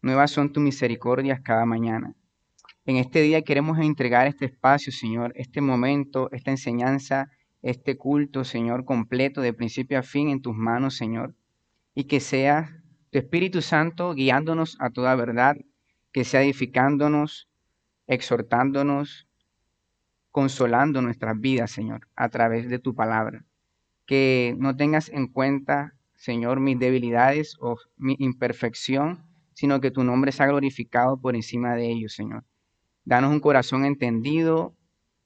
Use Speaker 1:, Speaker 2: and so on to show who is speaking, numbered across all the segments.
Speaker 1: nuevas son tus misericordias cada mañana. En este día queremos entregar este espacio, Señor, este momento, esta enseñanza, este culto, Señor, completo de principio a fin en tus manos, Señor. Y que sea tu Espíritu Santo guiándonos a toda verdad, que sea edificándonos, exhortándonos, consolando nuestras vidas, Señor, a través de tu palabra. Que no tengas en cuenta, Señor, mis debilidades o mi imperfección, sino que tu nombre sea glorificado por encima de ellos, Señor. Danos un corazón entendido,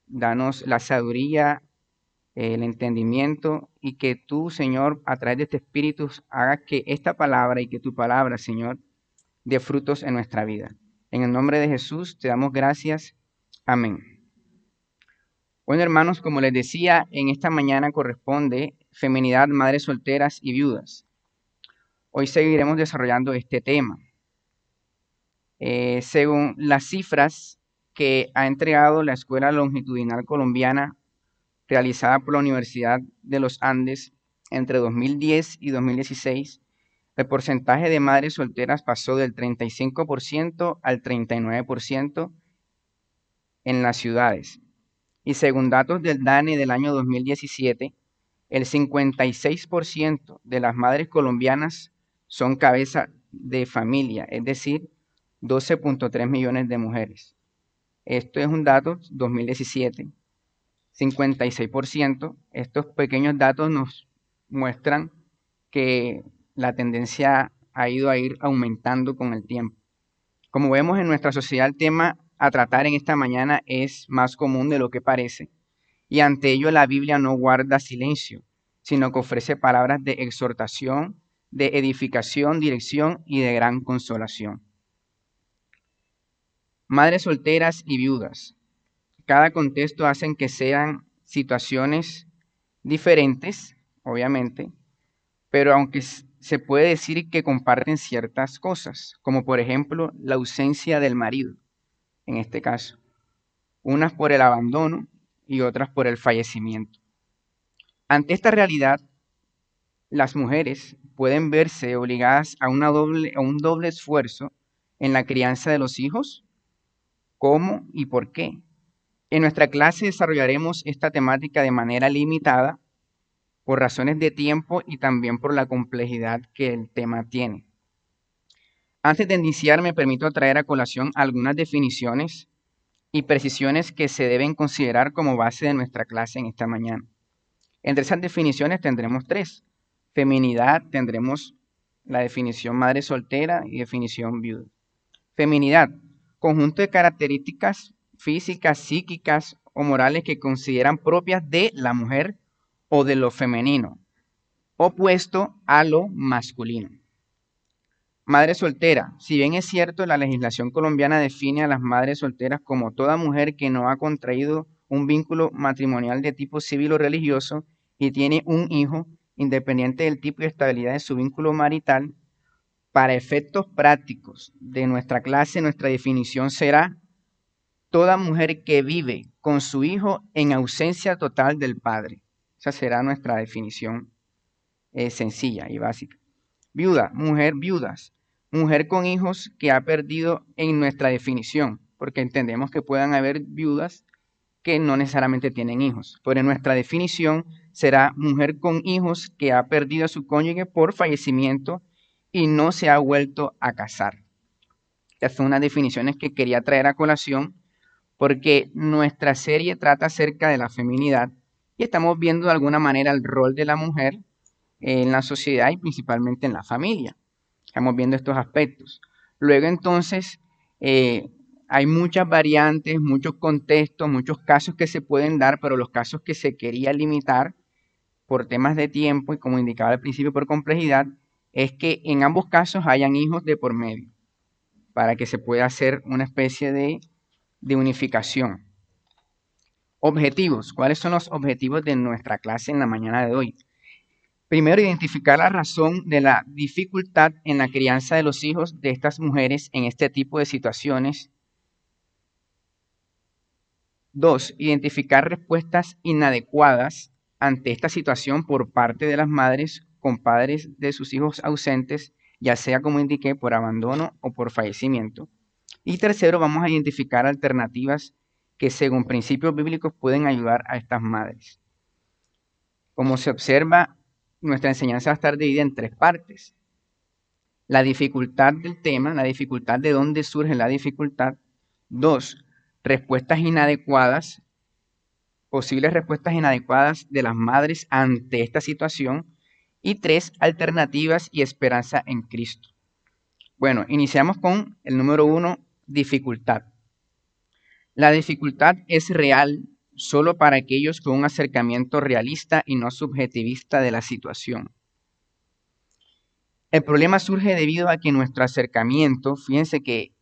Speaker 1: danos la sabiduría, el entendimiento, y que tú, Señor, a través de este Espíritu, hagas que esta palabra y que tu palabra, Señor, dé frutos en nuestra vida. En el nombre de Jesús te damos gracias. Amén. Bueno, hermanos, como les decía, en esta mañana corresponde feminidad, madres solteras y viudas. Hoy seguiremos desarrollando este tema. Según las cifras que ha entregado la Escuela Longitudinal Colombiana, realizada por la Universidad de los Andes entre 2010 y 2016, el porcentaje de madres solteras pasó del 35% al 39% en las ciudades. Y según datos del DANE del año 2017, el 56% de las madres colombianas son cabeza de familia, es decir, 12.3 millones de mujeres. Esto es un dato 2017. 56%. Estos pequeños datos nos muestran que la tendencia ha ido a ir aumentando con el tiempo. Como vemos en nuestra sociedad, el tema a tratar en esta mañana es más común de lo que parece, y ante ello la Biblia no guarda silencio, sino que ofrece palabras de exhortación, de edificación, dirección y de gran consolación. Madres solteras y viudas. Cada contexto hacen que sean situaciones diferentes, obviamente, pero aunque se puede decir que comparten ciertas cosas, como por ejemplo la ausencia del marido, en este caso, unas por el abandono y otras por el fallecimiento. Ante esta realidad, las mujeres pueden verse obligadas a un doble esfuerzo en la crianza de los hijos. ¿Cómo y por qué? En nuestra clase desarrollaremos esta temática de manera limitada por razones de tiempo y también por la complejidad que el tema tiene. Antes de iniciar, me permito traer a colación algunas definiciones y precisiones que se deben considerar como base de nuestra clase en esta mañana. Entre esas definiciones tendremos tres. Feminidad, tendremos la definición madre soltera y definición viuda. Feminidad, conjunto de características físicas, psíquicas o morales que consideran propias de la mujer o de lo femenino, opuesto a lo masculino. Madre soltera, si bien es cierto, la legislación colombiana define a las madres solteras como toda mujer que no ha contraído un vínculo matrimonial de tipo civil o religioso y tiene un hijo, independiente del tipo y estabilidad de su vínculo marital. Para efectos prácticos de nuestra clase, nuestra definición será toda mujer que vive con su hijo en ausencia total del padre. Esa será nuestra definición sencilla y básica. Viuda, mujer viudas, mujer con hijos que ha perdido en nuestra definición, porque entendemos que puedan haber viudas que no necesariamente tienen hijos, pero en nuestra definición será mujer con hijos que ha perdido a su cónyuge por fallecimiento y no se ha vuelto a casar. Estas son unas definiciones que quería traer a colación porque nuestra serie trata acerca de la feminidad y estamos viendo de alguna manera el rol de la mujer en la sociedad y principalmente en la familia. Estamos viendo estos aspectos. Luego entonces hay muchas variantes, muchos contextos, muchos casos que se pueden dar, pero los casos que se quería limitar por temas de tiempo y como indicaba al principio por complejidad, es que en ambos casos hayan hijos de por medio, para que se pueda hacer una especie de unificación. Objetivos. ¿Cuáles son los objetivos de nuestra clase en la mañana de hoy? Primero, identificar la razón de la dificultad en la crianza de los hijos de estas mujeres en este tipo de situaciones. 2. Identificar respuestas inadecuadas ante esta situación por parte de las madres con padres de sus hijos ausentes ya sea como indiqué, por abandono o por fallecimiento. Y tercero, vamos a identificar alternativas que según principios bíblicos pueden ayudar a estas madres. Como se observa, nuestra enseñanza va a estar dividida en tres partes. La dificultad del tema, la dificultad de dónde surge la dificultad. Dos, respuestas inadecuadas, posibles respuestas inadecuadas de las madres ante esta situación. Y tres, alternativas y esperanza en Cristo. Bueno, iniciamos con el número 1, dificultad. La dificultad es real solo para aquellos con un acercamiento realista y no subjetivista de la situación. El problema surge debido a que nuestro acercamiento, fíjense que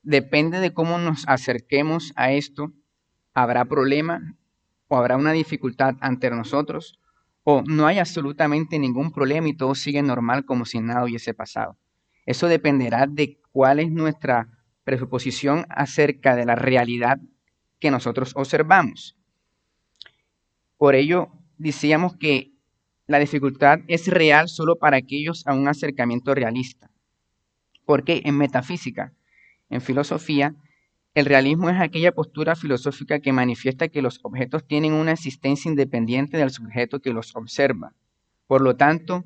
Speaker 1: depende de cómo nos acerquemos a esto, habrá problema o habrá una dificultad ante nosotros, o no hay absolutamente ningún problema y todo sigue normal como si nada hubiese pasado. Eso dependerá de cuál es nuestra presuposición acerca de la realidad que nosotros observamos. Por ello, decíamos que la dificultad es real solo para aquellos a un acercamiento realista. Porque en metafísica, en filosofía, el realismo es aquella postura filosófica que manifiesta que los objetos tienen una existencia independiente del sujeto que los observa. Por lo tanto,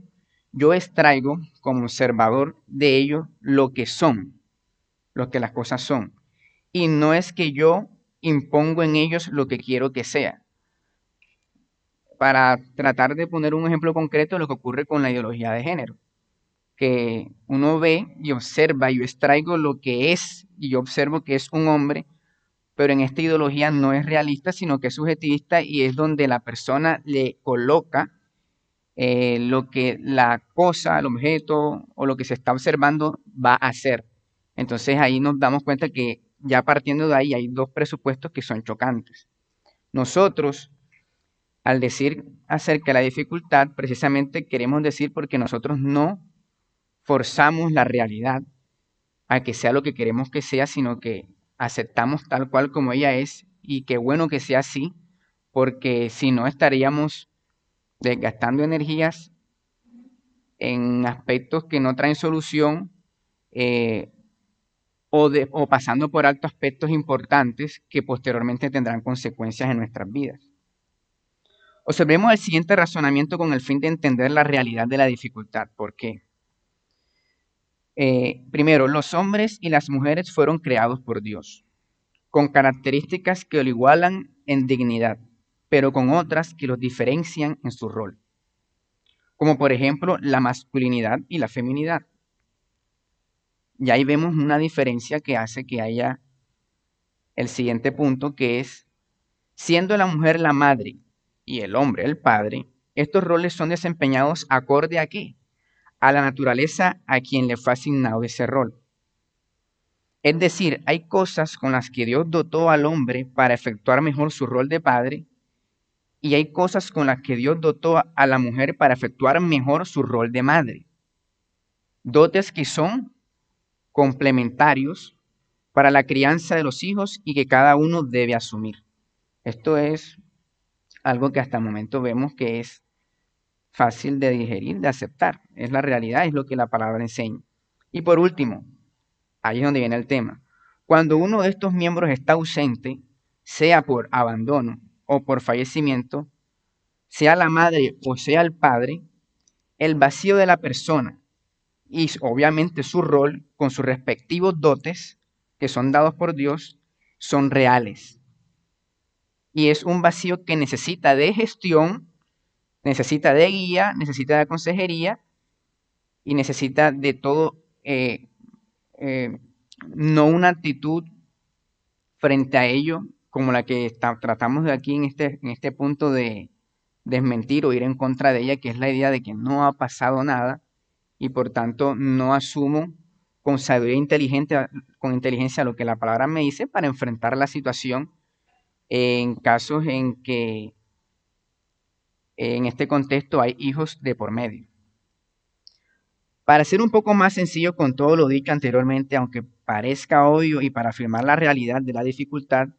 Speaker 1: yo extraigo como observador de ellos lo que son, lo que las cosas son. Y no es que yo impongo en ellos lo que quiero que sea. Para tratar de poner un ejemplo concreto de lo que ocurre con la ideología de género, que uno ve y observa, y yo extraigo lo que es, y yo observo que es un hombre, pero en esta ideología no es realista, sino que es subjetivista y es donde la persona le coloca lo que la cosa, el objeto o lo que se está observando va a hacer. Entonces ahí nos damos cuenta que ya partiendo de ahí hay dos presupuestos que son chocantes. Nosotros, al decir acerca de la dificultad, precisamente queremos decir porque nosotros no forzamos la realidad a que sea lo que queremos que sea, sino que aceptamos tal cual como ella es y qué bueno que sea así, porque si no estaríamos desgastando energías en aspectos que no traen solución eh, o pasando por alto aspectos importantes que posteriormente tendrán consecuencias en nuestras vidas. Observemos el siguiente razonamiento con el fin de entender la realidad de la dificultad. ¿Por qué? Primero, los hombres y las mujeres fueron creados por Dios, con características que lo igualan en dignidad, pero con otras que los diferencian en su rol, como por ejemplo la masculinidad y la feminidad. Y ahí vemos una diferencia que hace que haya el siguiente punto, que es, siendo la mujer la madre y el hombre el padre, estos roles son desempeñados acorde a qué? A la naturaleza a quien le fue asignado ese rol. Es decir, hay cosas con las que Dios dotó al hombre para efectuar mejor su rol de padre y hay cosas con las que Dios dotó a la mujer para efectuar mejor su rol de madre. Dotes que son complementarios para la crianza de los hijos y que cada uno debe asumir. Esto es algo que hasta el momento vemos que es fácil de digerir, de aceptar. Es la realidad, es lo que la palabra enseña. Y por último, ahí es donde viene el tema. Cuando uno de estos miembros está ausente, sea por abandono o por fallecimiento, sea la madre o sea el padre, el vacío de la persona y obviamente su rol con sus respectivos dotes que son dados por Dios son reales. Y es un vacío que necesita de gestión, necesita de guía, necesita de consejería y necesita de todo, eh, no una actitud frente a ello como la que tratamos de aquí en este punto de desmentir o ir en contra de ella, que es la idea de que no ha pasado nada y por tanto no asumo con sabiduría inteligente, con inteligencia lo que la palabra me dice para enfrentar la situación en casos en que en este contexto hay hijos de por medio. Para ser un poco más sencillo con todo lo dicho anteriormente, aunque parezca obvio y para afirmar la realidad de la dificultad,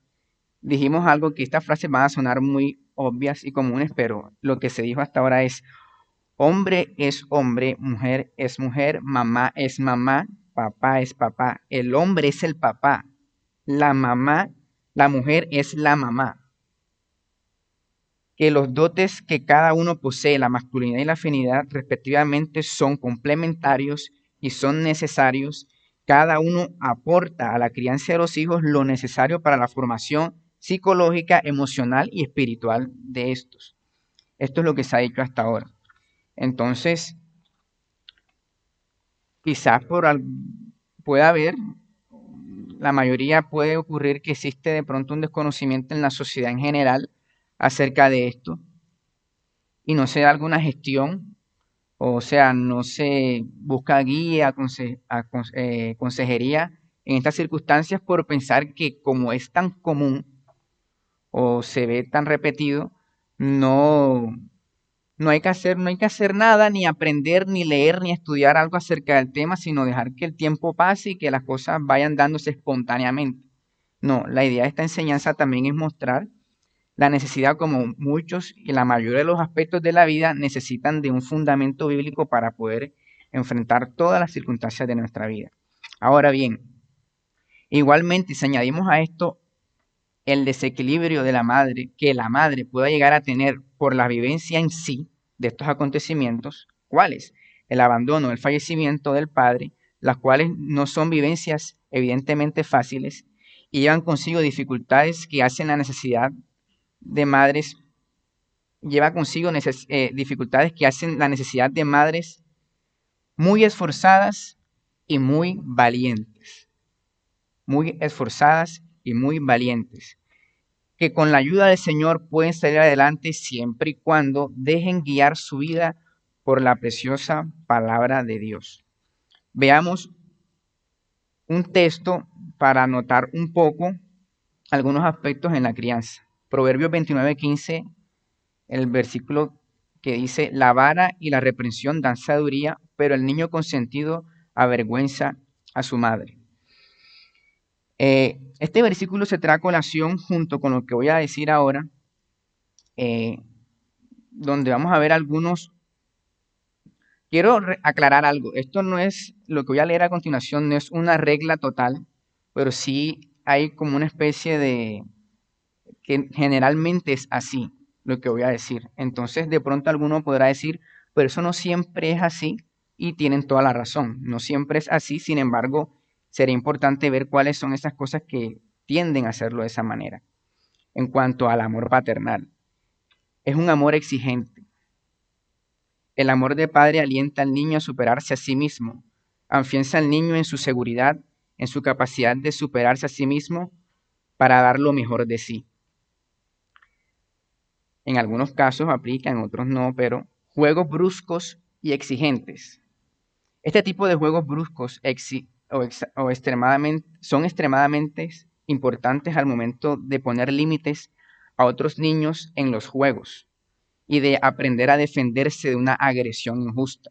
Speaker 1: dijimos algo que estas frases van a sonar muy obvias y comunes, pero lo que se dijo hasta ahora es, Hombre es hombre, mujer es mujer, mamá es mamá, papá es papá. El hombre es el papá, la mamá, la mujer es la mamá. Que los dotes que cada uno posee, la masculinidad y la feminidad, respectivamente, son complementarios y son necesarios. Cada uno aporta a la crianza de los hijos lo necesario para la formación psicológica, emocional y espiritual de estos. Esto es lo que se ha dicho hasta ahora. Entonces, quizás pueda haber, la mayoría puede ocurrir que existe de pronto un desconocimiento en la sociedad en general acerca de esto y no se da alguna gestión, o sea, no se busca guía, consejería en estas circunstancias por pensar que como es tan común o se ve tan repetido, no, no hay que hacer nada, ni aprender, ni leer, ni estudiar algo acerca del tema, sino dejar que el tiempo pase y que las cosas vayan dándose espontáneamente. No, la idea de esta enseñanza también es mostrar la necesidad, como muchos y la mayoría de los aspectos de la vida necesitan de un fundamento bíblico para poder enfrentar todas las circunstancias de nuestra vida. Ahora bien, igualmente, si añadimos a esto el desequilibrio de la madre, que la madre pueda llegar a tener por la vivencia en sí de estos acontecimientos, ¿cuáles? El abandono, el fallecimiento del padre, las cuales no son vivencias evidentemente fáciles y llevan consigo dificultades que hacen la necesidad de madres, lleva consigo dificultades que hacen la necesidad de madres muy esforzadas y muy valientes, muy esforzadas y muy valientes, que con la ayuda del Señor pueden salir adelante siempre y cuando dejen guiar su vida por la preciosa palabra de Dios. Veamos un texto para anotar un poco algunos aspectos en la crianza. Proverbios 29:15, el versículo que dice: la vara y la reprensión dan sabiduría, pero el niño consentido avergüenza a su madre. Este versículo se trae a colación junto con lo que voy a decir ahora, eh, donde vamos a ver algunos. Quiero aclarar algo. Esto no es, lo que voy a leer a continuación no es una regla total, pero sí hay como una especie de, que generalmente es así lo que voy a decir. Entonces, de pronto alguno podrá decir, pero eso no siempre es así, y tienen toda la razón. No siempre es así, sin embargo, sería importante ver cuáles son esas cosas que tienden a hacerlo de esa manera. En cuanto al amor paternal, es un amor exigente. El amor de padre alienta al niño a superarse a sí mismo, afianza al niño en su seguridad, en su capacidad de superarse a sí mismo para dar lo mejor de sí. En algunos casos aplica, en otros no, pero juegos bruscos y exigentes. Este tipo de juegos bruscos son extremadamente importantes al momento de poner límites a otros niños en los juegos y de aprender a defenderse de una agresión injusta.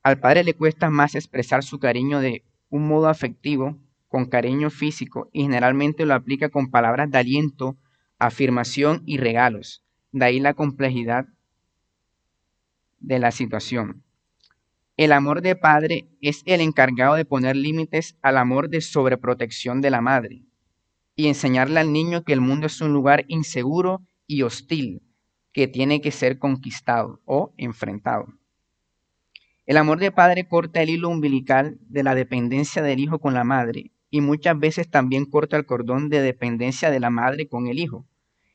Speaker 1: Al padre le cuesta más expresar su cariño de un modo afectivo, con cariño físico, y generalmente lo aplica con palabras de aliento, afirmación y regalos. De ahí la complejidad de la situación. El amor de padre es el encargado de poner límites al amor de sobreprotección de la madre y enseñarle al niño que el mundo es un lugar inseguro y hostil que tiene que ser conquistado o enfrentado. El amor de padre corta el hilo umbilical de la dependencia del hijo con la madre y muchas veces también corta el cordón de dependencia de la madre con el hijo.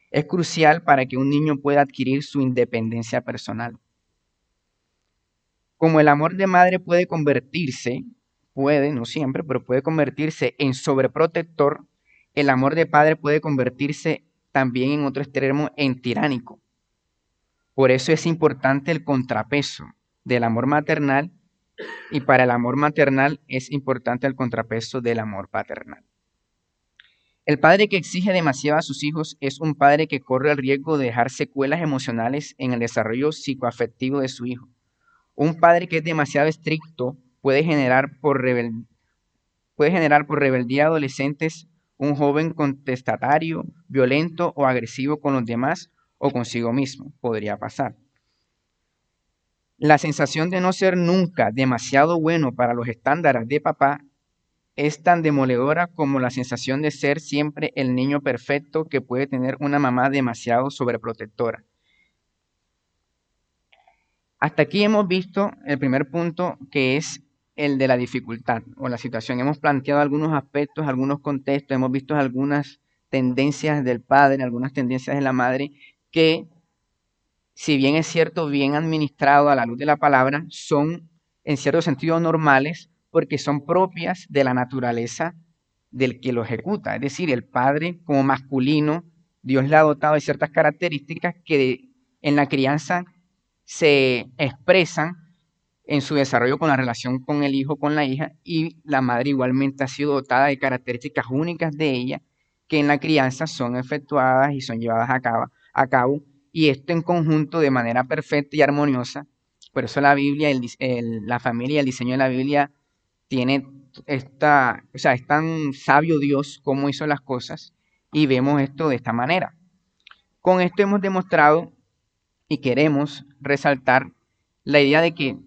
Speaker 1: Es crucial para que un niño pueda adquirir su independencia personal. Como el amor de madre puede, no siempre, pero puede convertirse en sobreprotector, el amor de padre puede convertirse también en otro extremo en tiránico. Por eso es importante el contrapeso del amor maternal, y para el amor maternal es importante el contrapeso del amor paternal. El padre que exige demasiado a sus hijos es un padre que corre el riesgo de dejar secuelas emocionales en el desarrollo psicoafectivo de su hijo. Un padre que es demasiado estricto puede generar por rebeldía adolescentes un joven contestatario, violento o agresivo con los demás, o consigo mismo. Podría pasar. La sensación de no ser nunca demasiado bueno para los estándares de papá es tan demoledora como la sensación de ser siempre el niño perfecto que puede tener una mamá demasiado sobreprotectora. Hasta aquí hemos visto el primer punto, que es el de la dificultad o la situación. Hemos planteado algunos aspectos, algunos contextos, hemos visto algunas tendencias del padre, algunas tendencias de la madre, que, si bien es cierto, bien administrado a la luz de la palabra, son en cierto sentido normales porque son propias de la naturaleza del que lo ejecuta. Es decir, el padre como masculino, Dios le ha dotado de ciertas características que en la crianza se expresan en su desarrollo con la relación con el hijo, con la hija, y la madre igualmente ha sido dotada de características únicas de ella que en la crianza son efectuadas y son llevadas a cabo, y esto en conjunto de manera perfecta y armoniosa. Por eso la Biblia, la familia, el diseño de la Biblia tiene o sea, es tan sabio Dios cómo hizo las cosas, y vemos esto de esta manera. Con esto hemos demostrado y queremos resaltar la idea de que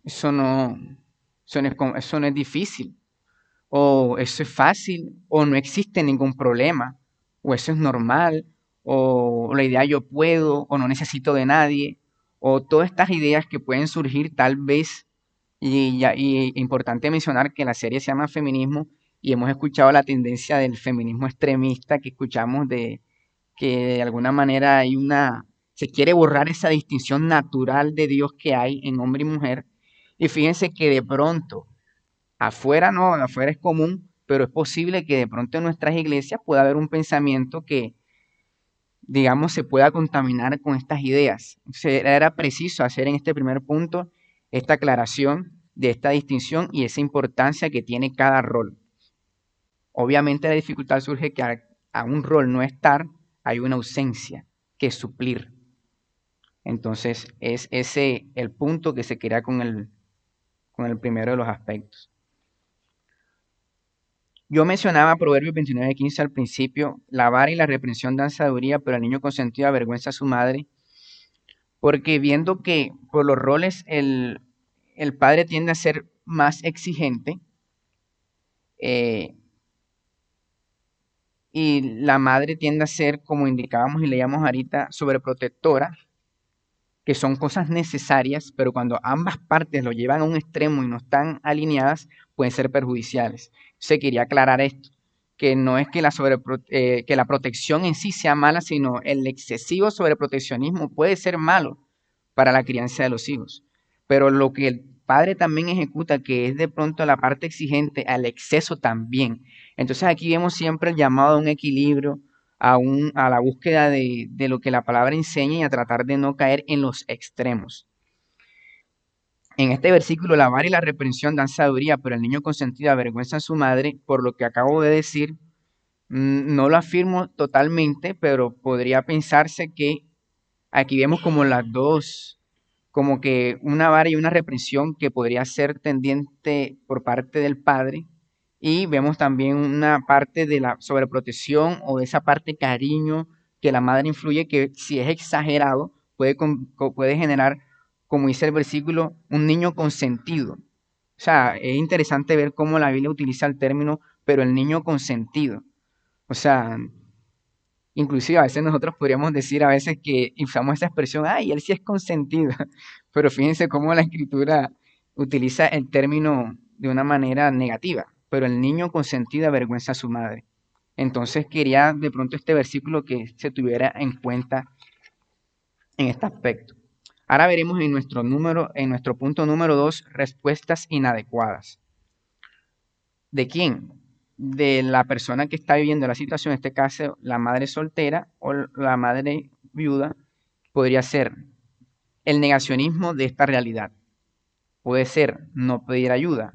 Speaker 1: eso no, eso no es difícil, o eso es fácil, o no existe ningún problema, o eso es normal, o la idea yo puedo, o no necesito de nadie, o todas estas ideas que pueden surgir tal vez, y importante mencionar que la serie se llama Feminismo, y hemos escuchado la tendencia del feminismo extremista, que escuchamos de que de alguna manera se quiere borrar esa distinción natural de Dios que hay en hombre y mujer. Y fíjense que de pronto, afuera no, afuera es común, pero es posible que de pronto en nuestras iglesias pueda haber un pensamiento que, digamos, se pueda contaminar con estas ideas. Era preciso hacer en este primer punto esta aclaración de esta distinción y esa importancia que tiene cada rol. Obviamente la dificultad surge que a un rol no estar, hay una ausencia que suplir. Entonces es ese el punto que se crea con el primero de los aspectos. Yo mencionaba Proverbios 29:15 al principio: la vara y la reprensión dan sabiduría, pero el niño consentido avergüenza a su madre, porque viendo que por los roles el padre tiende a ser más exigente, eh, y la madre tiende a ser, como indicábamos y leíamos ahorita, sobreprotectora, que son cosas necesarias, pero cuando ambas partes lo llevan a un extremo y no están alineadas, pueden ser perjudiciales. Se quería aclarar esto, que no es que que la protección en sí sea mala, sino el excesivo sobreproteccionismo puede ser malo para la crianza de los hijos. Pero lo que el padre también ejecuta, que es de pronto la parte exigente, al exceso también. Entonces aquí vemos siempre el llamado a un equilibrio, a la búsqueda de lo que la palabra enseña y a tratar de no caer en los extremos. En este versículo, la vara y la reprensión dan sabiduría, pero el niño consentido avergüenza a su madre. Por lo que acabo de decir, no lo afirmo totalmente, pero podría pensarse que aquí vemos como las dos, como que una vara y una reprensión que podría ser tendiente por parte del padre, y vemos también una parte de la sobreprotección o de esa parte cariño que la madre influye, que si es exagerado puede generar, como dice el versículo, un niño consentido. O sea, es interesante ver cómo la Biblia utiliza el término, pero el niño consentido. O sea, inclusive a veces nosotros podríamos decir a veces que usamos esa expresión, ay, él sí es consentido, pero fíjense cómo la escritura utiliza el término de una manera negativa, pero el niño consentido avergüenza a su madre. Entonces quería de pronto este versículo que se tuviera en cuenta en este aspecto. Ahora veremos en nuestro punto número 2, respuestas inadecuadas. ¿De quién? De la persona que está viviendo la situación, en este caso la madre soltera o la madre viuda. Podría ser el negacionismo de esta realidad, puede ser no pedir ayuda,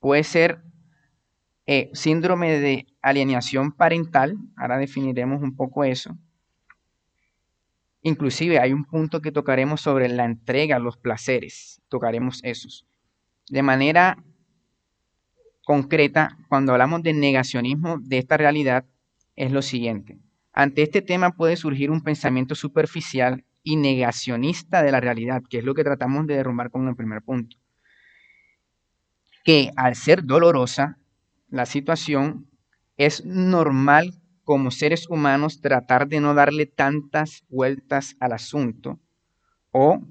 Speaker 1: puede ser síndrome de alienación parental, ahora definiremos un poco eso. Inclusive hay un punto que tocaremos sobre la entrega, los placeres, tocaremos esos. De manera concreta, cuando hablamos de negacionismo de esta realidad, es lo siguiente: Ante este tema puede surgir un pensamiento superficial y negacionista de la realidad, que es lo que tratamos de derrumbar con el primer punto, que al ser dolorosa la situación, es normal como seres humanos tratar de no darle tantas vueltas al asunto o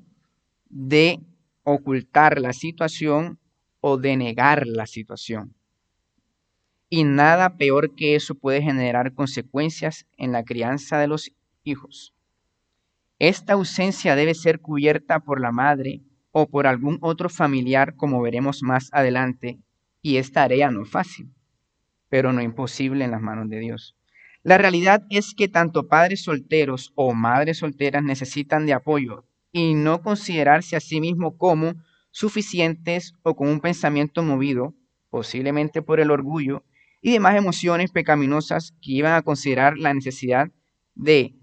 Speaker 1: de ocultar la situación o de negar la situación. Y nada peor que eso puede generar consecuencias en la crianza de los hijos. Esta ausencia debe ser cubierta por la madre o por algún otro familiar, como veremos más adelante, y es tarea no fácil, pero no imposible en las manos de Dios. La realidad es que tanto padres solteros o madres solteras necesitan de apoyo y no considerarse a sí mismos como suficientes o con un pensamiento movido, posiblemente por el orgullo y demás emociones pecaminosas que iban a considerar la necesidad de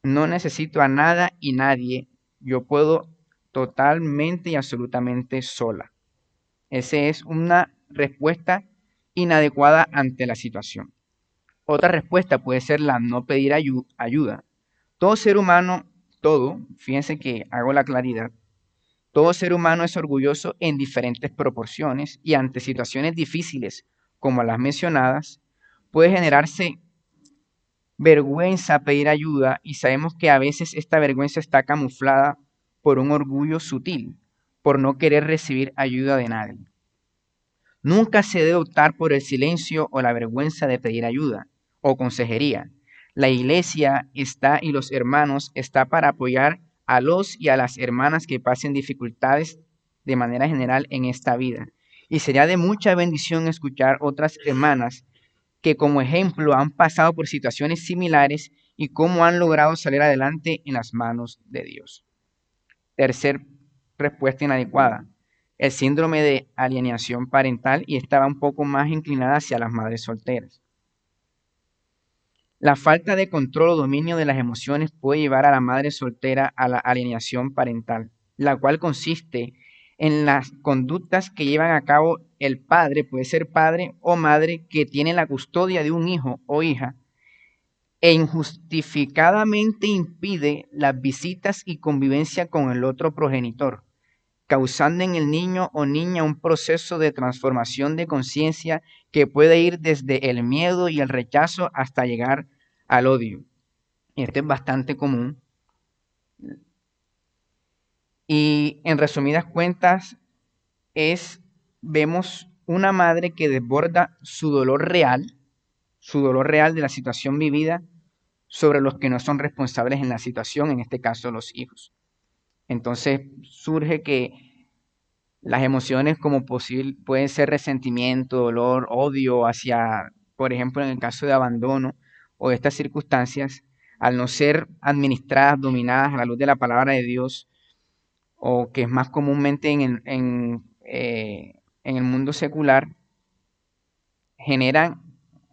Speaker 1: no necesito a nada y nadie, yo puedo totalmente y absolutamente sola. Esa es una respuesta inadecuada ante la situación. Otra respuesta puede ser la no pedir ayuda. Todo ser humano, fíjense que hago la claridad, todo ser humano es orgulloso en diferentes proporciones y ante situaciones difíciles como las mencionadas, puede generarse vergüenza pedir ayuda y sabemos que a veces esta vergüenza está camuflada por un orgullo sutil, por no querer recibir ayuda de nadie. Nunca se debe optar por el silencio o la vergüenza de pedir ayuda o consejería. La iglesia está y los hermanos está para apoyar a los y a las hermanas que pasen dificultades de manera general en esta vida. Y sería de mucha bendición escuchar otras hermanas que como ejemplo han pasado por situaciones similares y cómo han logrado salir adelante en las manos de Dios. Tercer respuesta inadecuada, el síndrome de alienación parental y estaba un poco más inclinada hacia las madres solteras. La falta de control o dominio de las emociones puede llevar a la madre soltera a la alienación parental, la cual consiste en las conductas que llevan a cabo el padre, puede ser padre o madre, que tiene la custodia de un hijo o hija e injustificadamente impide las visitas y convivencia con el otro progenitor, causando en el niño o niña un proceso de transformación de conciencia que puede ir desde el miedo y el rechazo hasta llegar al odio. Esto es bastante común. Y en resumidas cuentas, vemos una madre que desborda su dolor real de la situación vivida sobre los que no son responsables en la situación, en este caso los hijos. Entonces surge que las emociones como posible pueden ser resentimiento, dolor, odio hacia, por ejemplo, en el caso de abandono o de estas circunstancias, al no ser administradas, dominadas a la luz de la palabra de Dios, o que es más comúnmente en el mundo secular, generan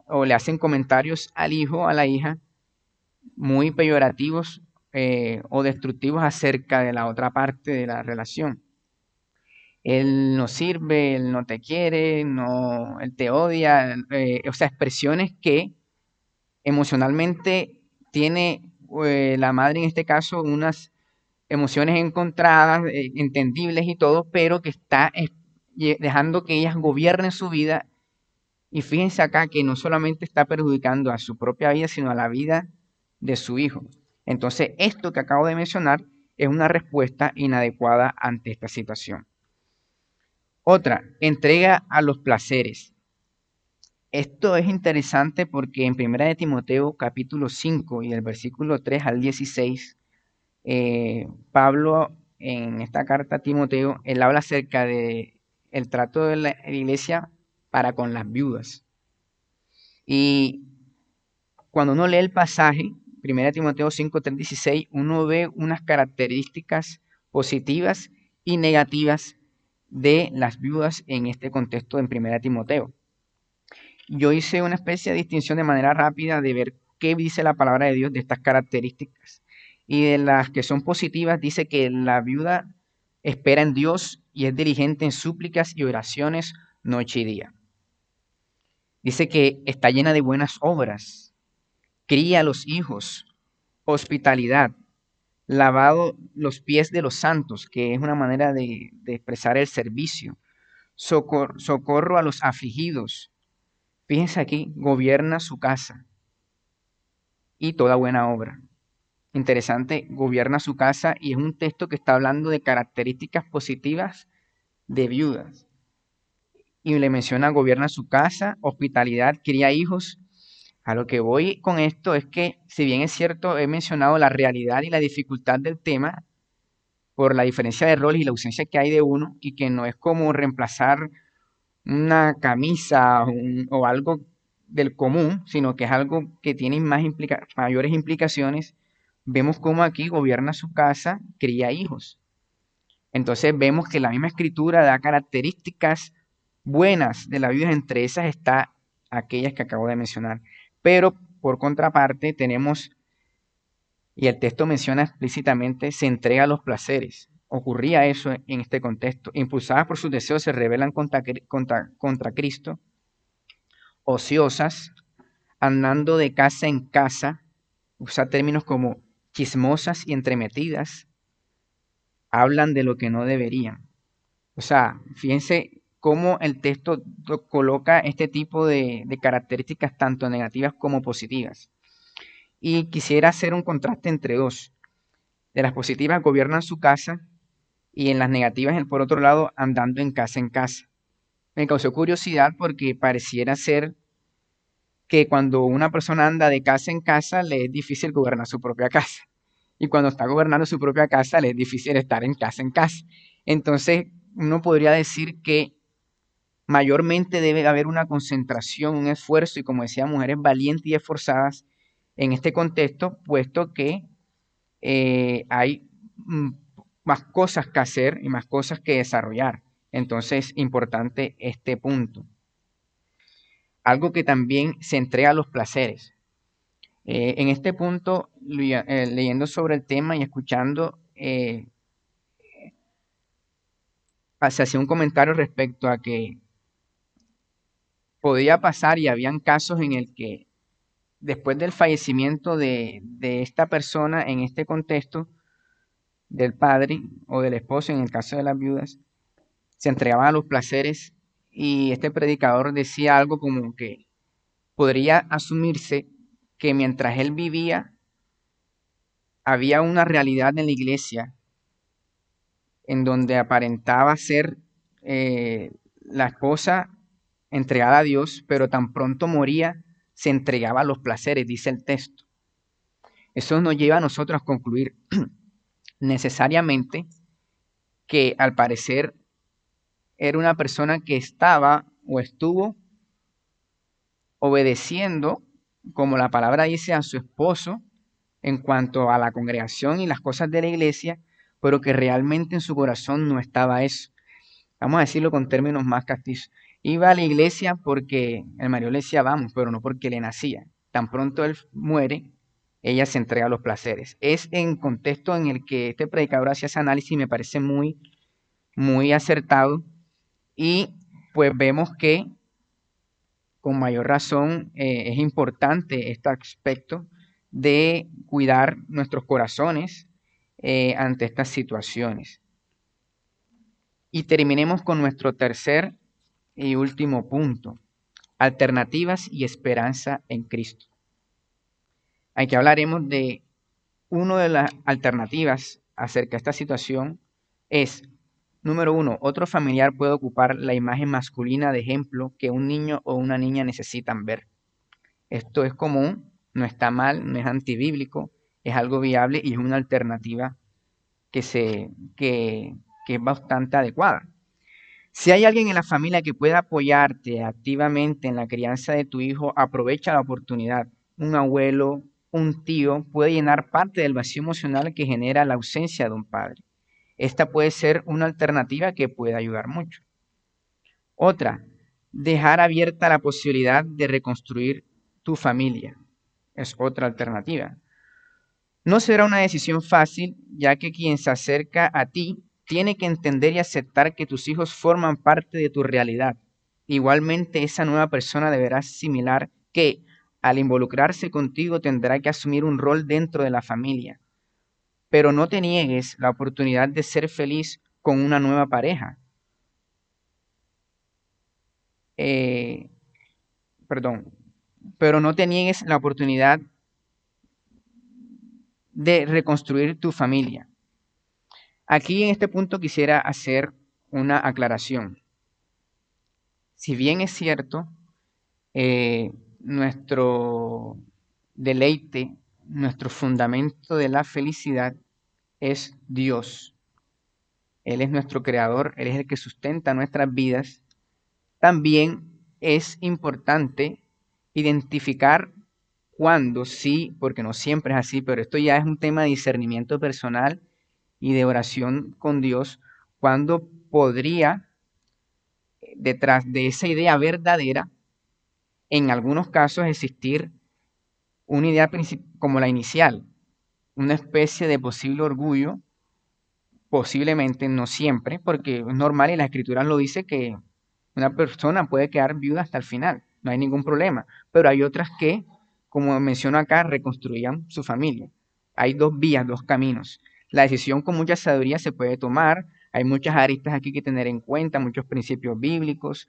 Speaker 1: o le hacen comentarios al hijo o a la hija muy peyorativos o destructivos acerca de la otra parte de la relación. Él no sirve, él no te quiere, no, él te odia, o sea, expresiones que emocionalmente tiene la madre en este caso unas emociones encontradas, entendibles y todo, pero que está dejando que ellas gobiernen su vida. Y fíjense acá que no solamente está perjudicando a su propia vida, sino a la vida de su hijo. Entonces, esto que acabo de mencionar es una respuesta inadecuada ante esta situación. Otra, entrega a los placeres. Esto es interesante porque en 1 de Timoteo capítulo 5 y el versículo 3 al 16, Pablo en esta carta a Timoteo, él habla acerca de el trato de la iglesia para con las viudas. Y cuando uno lee el pasaje, 1 Timoteo 5, 3, 16, uno ve unas características positivas y negativas de las viudas en este contexto en 1 Timoteo. Yo hice una especie de distinción de manera rápida de ver qué dice la palabra de Dios de estas características. Y de las que son positivas, dice que la viuda espera en Dios y es diligente en súplicas y oraciones noche y día. Dice que está llena de buenas obras, cría a los hijos, hospitalidad, lavado los pies de los santos, que es una manera de expresar el servicio, socorro a los afligidos. Fíjense aquí, gobierna su casa y toda buena obra. Interesante, gobierna su casa y es un texto que está hablando de características positivas de viudas. Y le menciona gobierna su casa, hospitalidad, cría hijos. A lo que voy con esto es que, si bien es cierto, he mencionado la realidad y la dificultad del tema por la diferencia de roles y la ausencia que hay de uno, y que no es como reemplazar una camisa o algo del común, sino que es algo que tiene mayores implicaciones, vemos cómo aquí gobierna su casa, cría hijos. Entonces vemos que la misma escritura da características buenas de la vida, entre esas está aquellas que acabo de mencionar. Pero por contraparte tenemos, y el texto menciona explícitamente, se entrega a los placeres. Ocurría eso en este contexto. Impulsadas por sus deseos se rebelan contra Cristo, ociosas, andando de casa en casa, usa términos como chismosas y entremetidas, hablan de lo que no deberían. O sea, fíjense cómo el texto coloca este tipo de características tanto negativas como positivas. Y quisiera hacer un contraste entre dos. De las positivas gobiernan su casa y en las negativas, por otro lado, andando en casa. Me causó curiosidad porque pareciera ser que cuando una persona anda de casa en casa, le es difícil gobernar su propia casa. Y cuando está gobernando su propia casa, le es difícil estar en casa. Entonces, uno podría decir que mayormente debe haber una concentración, un esfuerzo y, como decía, mujeres valientes y esforzadas en este contexto, puesto que hay más cosas que hacer y más cosas que desarrollar. Entonces, importante este punto. Algo que también se entrega a los placeres. En este punto, leyendo sobre el tema y escuchando, se hacía un comentario respecto a que podía pasar y habían casos en el que después del fallecimiento de esta persona, en este contexto, del padre o del esposo, en el caso de las viudas, se entregaban a los placeres y este predicador decía algo como que podría asumirse que mientras él vivía, había una realidad en la iglesia en donde aparentaba ser la esposa entregada a Dios, pero tan pronto moría, se entregaba a los placeres, dice el texto. Eso nos lleva a nosotros a concluir necesariamente que al parecer era una persona que estaba o estuvo obedeciendo, como la palabra dice, a su esposo en cuanto a la congregación y las cosas de la iglesia, pero que realmente en su corazón no estaba eso. Vamos a decirlo con términos más castizos. Iba a la iglesia porque el marido le decía vamos, pero no porque le nacía. Tan pronto él muere, ella se entrega a los placeres. Es en contexto en el que este predicador hacía ese análisis y me parece muy, muy acertado. Y pues vemos que con mayor razón es importante este aspecto de cuidar nuestros corazones ante estas situaciones. Y terminemos con nuestro tercer y último punto, alternativas y esperanza en Cristo. Aquí hablaremos de una de las alternativas acerca de esta situación es, número uno, otro familiar puede ocupar la imagen masculina de ejemplo que un niño o una niña necesitan ver. Esto es común, no está mal, no es antibíblico, es algo viable y es una alternativa que es bastante adecuada. Si hay alguien en la familia que pueda apoyarte activamente en la crianza de tu hijo, aprovecha la oportunidad. Un abuelo, un tío puede llenar parte del vacío emocional que genera la ausencia de un padre. Esta puede ser una alternativa que puede ayudar mucho. Otra, dejar abierta la posibilidad de reconstruir tu familia. Es otra alternativa. No será una decisión fácil, ya que quien se acerca a ti tiene que entender y aceptar que tus hijos forman parte de tu realidad. Igualmente, esa nueva persona deberá asimilar que, al involucrarse contigo tendrá que asumir un rol dentro de la familia, pero no te niegues la oportunidad de ser feliz con una nueva pareja. Eh, perdón, pero no te niegues la oportunidad de reconstruir tu familia. Aquí en este punto quisiera hacer una aclaración. Si bien es cierto, nuestro deleite, nuestro fundamento de la felicidad es Dios. Él es nuestro creador, Él es el que sustenta nuestras vidas. También es importante identificar cuándo sí, porque no siempre es así, pero esto ya es un tema de discernimiento personal y de oración con Dios, cuándo podría, detrás de esa idea verdadera, en algunos casos existir una idea como la inicial, una especie de posible orgullo, posiblemente, no siempre, porque es normal y la escritura lo dice que una persona puede quedar viuda hasta el final, no hay ningún problema, pero hay otras que, como menciono acá, reconstruían su familia. Hay dos vías, dos caminos. La decisión con mucha sabiduría se puede tomar, hay muchas aristas aquí que tener en cuenta, muchos principios bíblicos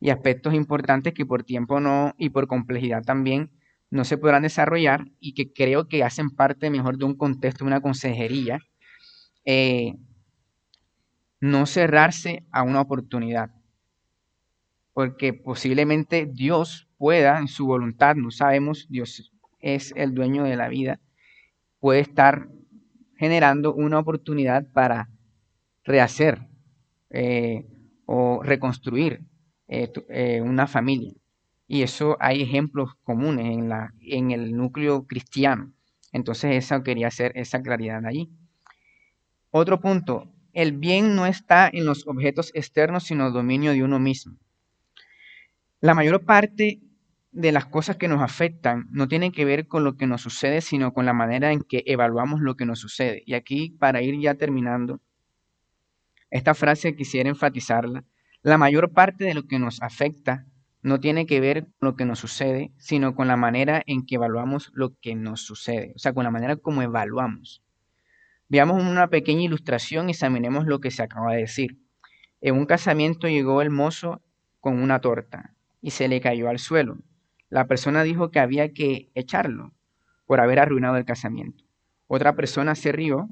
Speaker 1: y aspectos importantes que por tiempo no y por complejidad también no se podrán desarrollar y que creo que hacen parte mejor de un contexto, de una consejería. eh, no cerrarse a una oportunidad, porque posiblemente Dios pueda, en su voluntad, no sabemos, Dios es el dueño de la vida, puede estar generando una oportunidad para rehacer eh, o reconstruir una familia. Y eso hay ejemplos comunes en el núcleo cristiano. Entonces, eso quería hacer esa claridad allí. Otro punto, el bien no está en los objetos externos, sino el dominio de uno mismo. La mayor parte de las cosas que nos afectan no tienen que ver con lo que nos sucede, sino con la manera en que evaluamos lo que nos sucede. Y aquí, para ir ya terminando, esta frase quisiera enfatizarla. La mayor parte de lo que nos afecta no tiene que ver con lo que nos sucede, sino con la manera en que evaluamos lo que nos sucede. O sea, con la manera como evaluamos. Veamos una pequeña ilustración y examinemos lo que se acaba de decir. En un casamiento llegó el mozo con una torta y se le cayó al suelo. La persona dijo que había que echarlo por haber arruinado el casamiento. Otra persona se rió,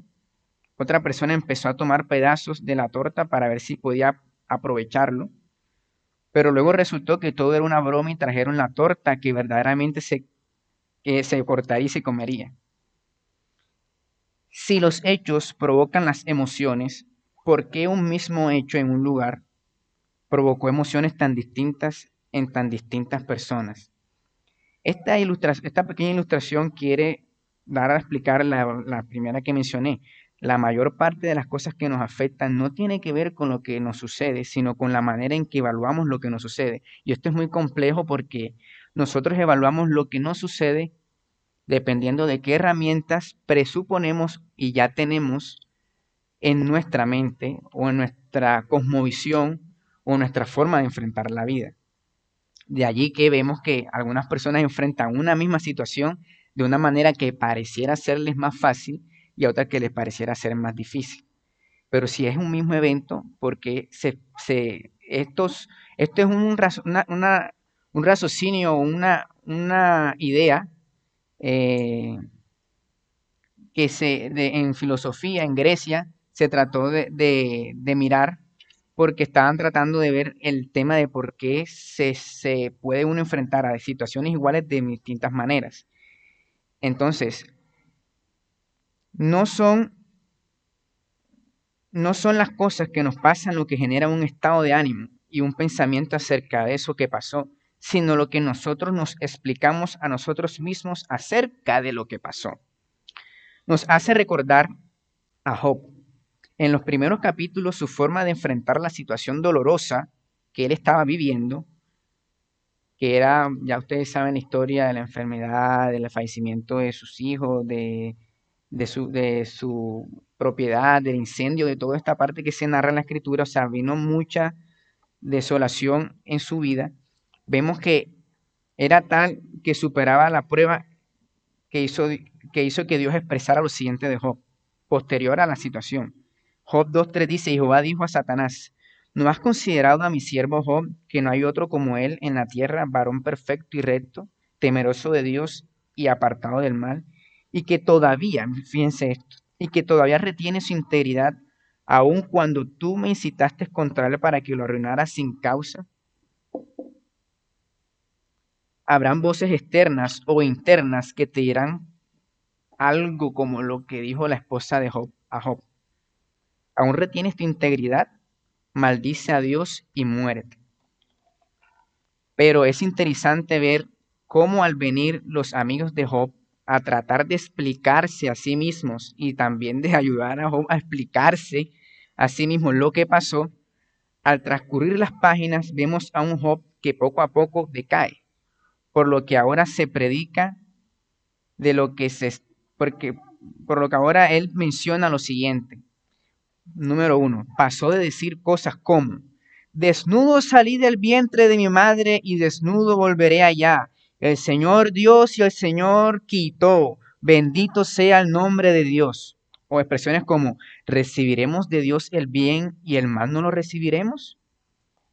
Speaker 1: otra persona empezó a tomar pedazos de la torta para ver si podía aprovecharlo, pero luego resultó que todo era una broma y trajeron la torta que verdaderamente que se cortaría y se comería. Si los hechos provocan las emociones, ¿por qué un mismo hecho en un lugar provocó emociones tan distintas en tan distintas personas? Esta pequeña ilustración quiere dar a explicar la primera que mencioné. La mayor parte de las cosas que nos afectan no tiene que ver con lo que nos sucede, sino con la manera en que evaluamos lo que nos sucede. Y esto es muy complejo porque nosotros evaluamos lo que nos sucede dependiendo de qué herramientas presuponemos y ya tenemos en nuestra mente o en nuestra cosmovisión o nuestra forma de enfrentar la vida. De allí que vemos que algunas personas enfrentan una misma situación de una manera que pareciera serles más fácil y a otras que les pareciera ser más difícil. Pero si es un mismo evento, porque esto es un raciocinio, una idea eh, en filosofía, en Grecia, se trató de mirar porque estaban tratando de ver el tema de por qué se puede uno enfrentar a situaciones iguales de distintas maneras. Entonces, no son, no son las cosas que nos pasan lo que genera un estado de ánimo y un pensamiento acerca de eso que pasó, sino lo que nosotros nos explicamos a nosotros mismos acerca de lo que pasó. Nos hace recordar a Job. En los primeros capítulos, su forma de enfrentar la situación dolorosa que él estaba viviendo, que era, ya ustedes saben la historia de la enfermedad, del fallecimiento de sus hijos, de su propiedad, del incendio, de toda esta parte que se narra en la escritura, o sea, vino mucha desolación en su vida. Vemos que era tal que superaba la prueba que hizo, que hizo que Dios expresara lo siguiente de Job, posterior a la situación. Job 2:3 dice, y Jehová dijo a Satanás, ¿no has considerado a mi siervo Job, que no hay otro como él en la tierra, varón perfecto y recto, temeroso de Dios y apartado del mal? Y que todavía, fíjense esto, y que todavía retiene su integridad, aun cuando tú me incitaste contra él para que lo arruinara sin causa. Habrán voces externas o internas que te dirán algo como lo que dijo la esposa de Job a Job. ¿Aún retienes tu integridad? Maldice a Dios y muérete. Pero es interesante ver cómo al venir los amigos de Job a tratar de explicarse a sí mismos y también de ayudar a Job a explicarse a sí mismo lo que pasó, al transcurrir las páginas vemos a un Job que poco a poco decae, por lo que ahora se predica de lo que se, porque, por lo que ahora él menciona lo siguiente. Número 1, pasó de decir cosas como, desnudo salí del vientre de mi madre y desnudo volveré allá. El Señor Dios y el Señor quitó. Bendito sea el nombre de Dios. O expresiones como, ¿recibiremos de Dios el bien y el mal no lo recibiremos?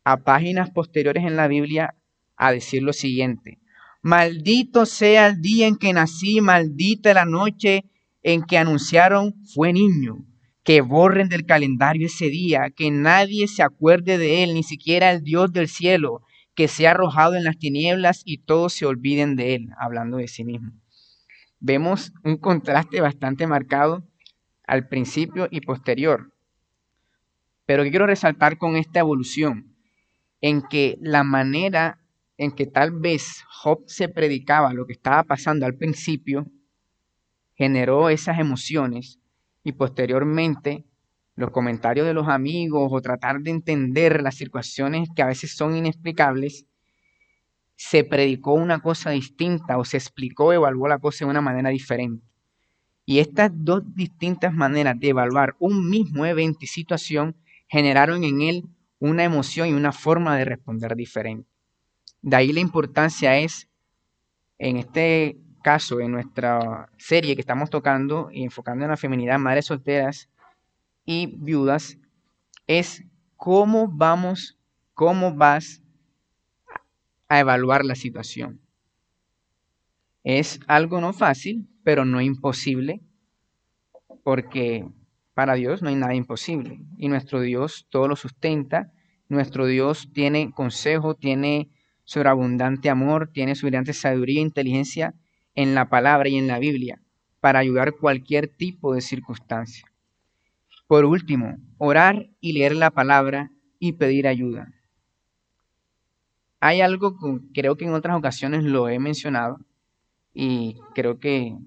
Speaker 1: A páginas posteriores en la Biblia a decir lo siguiente, maldito sea el día en que nací, maldita la noche en que anunciaron fue niño, que borren del calendario ese día, que nadie se acuerde de él, ni siquiera el Dios del cielo, que sea arrojado en las tinieblas y todos se olviden de él, hablando de sí mismo. Vemos un contraste bastante marcado al principio y posterior, pero que quiero resaltar con esta evolución en que la manera en que tal vez Job se predicaba lo que estaba pasando al principio generó esas emociones y posteriormente los comentarios de los amigos o tratar de entender las situaciones que a veces son inexplicables, se predicó una cosa distinta o se explicó, evaluó la cosa de una manera diferente. Y estas dos distintas maneras de evaluar un mismo evento y situación generaron en él una emoción y una forma de responder diferente. De ahí la importancia es, en este caso, en nuestra serie que estamos tocando y enfocando en la feminidad, madres solteras y viudas, es cómo vas a evaluar la situación. Es algo no fácil, pero no imposible, porque para Dios no hay nada imposible. Y nuestro Dios todo lo sustenta. Nuestro Dios tiene consejo, tiene sobreabundante amor, tiene sobreabundante sabiduría e inteligencia en la palabra y en la Biblia para ayudar cualquier tipo de circunstancia. Por último, orar y leer la palabra y pedir ayuda. Hay algo que creo que en otras ocasiones lo he mencionado y creo que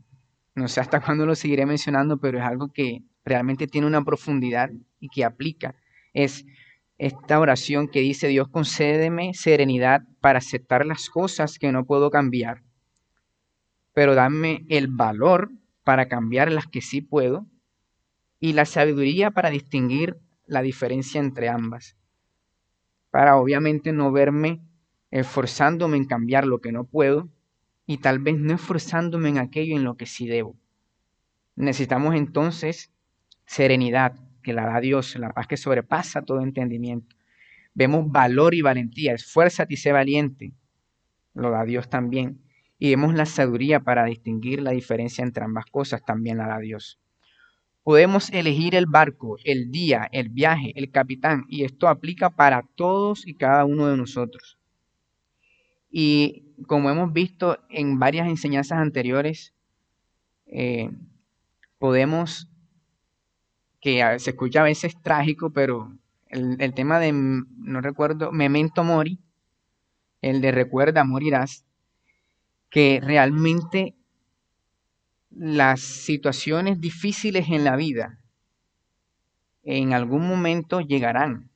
Speaker 1: no sé hasta cuándo lo seguiré mencionando, pero es algo que realmente tiene una profundidad y que aplica. Es esta oración que dice, Dios concédeme serenidad para aceptar las cosas que no puedo cambiar, pero dame el valor para cambiar las que sí puedo y la sabiduría para distinguir la diferencia entre ambas, para obviamente no verme esforzándome en cambiar lo que no puedo y tal vez no esforzándome en aquello en lo que sí debo. Necesitamos entonces serenidad, que la da Dios, la paz que sobrepasa todo entendimiento. Vemos valor y valentía, esfuérzate y sé valiente, lo da Dios también. Y vemos la sabiduría para distinguir la diferencia entre ambas cosas, también la da Dios. Podemos elegir el barco, el día, el viaje, el capitán, y esto aplica para todos y cada uno de nosotros. Y como hemos visto en varias enseñanzas anteriores, eh, podemos que se escucha a veces trágico, pero el tema de, no recuerdo, Memento Mori, el de recuerda, morirás, que realmente las situaciones difíciles en la vida en algún momento llegarán.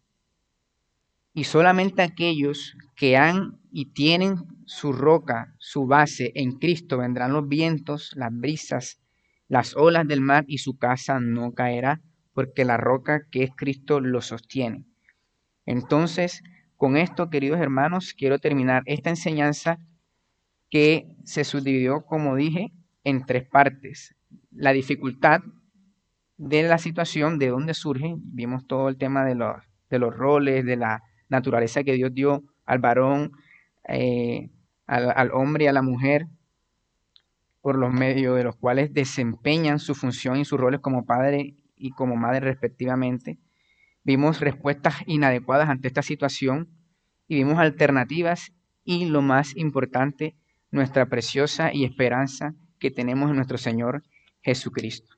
Speaker 1: Y solamente aquellos que han y tienen su roca, su base en Cristo, vendrán los vientos, las brisas, las olas del mar y su casa no caerá, porque la roca que es Cristo lo sostiene. Entonces, con esto, queridos hermanos, quiero terminar esta enseñanza que se subdividió, como dije, en tres partes. La dificultad de la situación, de dónde surge, vimos todo el tema de los roles, de la naturaleza que Dios dio al varón, al hombre y a la mujer, por los medios de los cuales desempeñan su función y sus roles como padre y como madre respectivamente. Vimos respuestas inadecuadas ante esta situación y vimos alternativas y lo más importante, nuestra preciosa y esperanza que tenemos en nuestro Señor Jesucristo.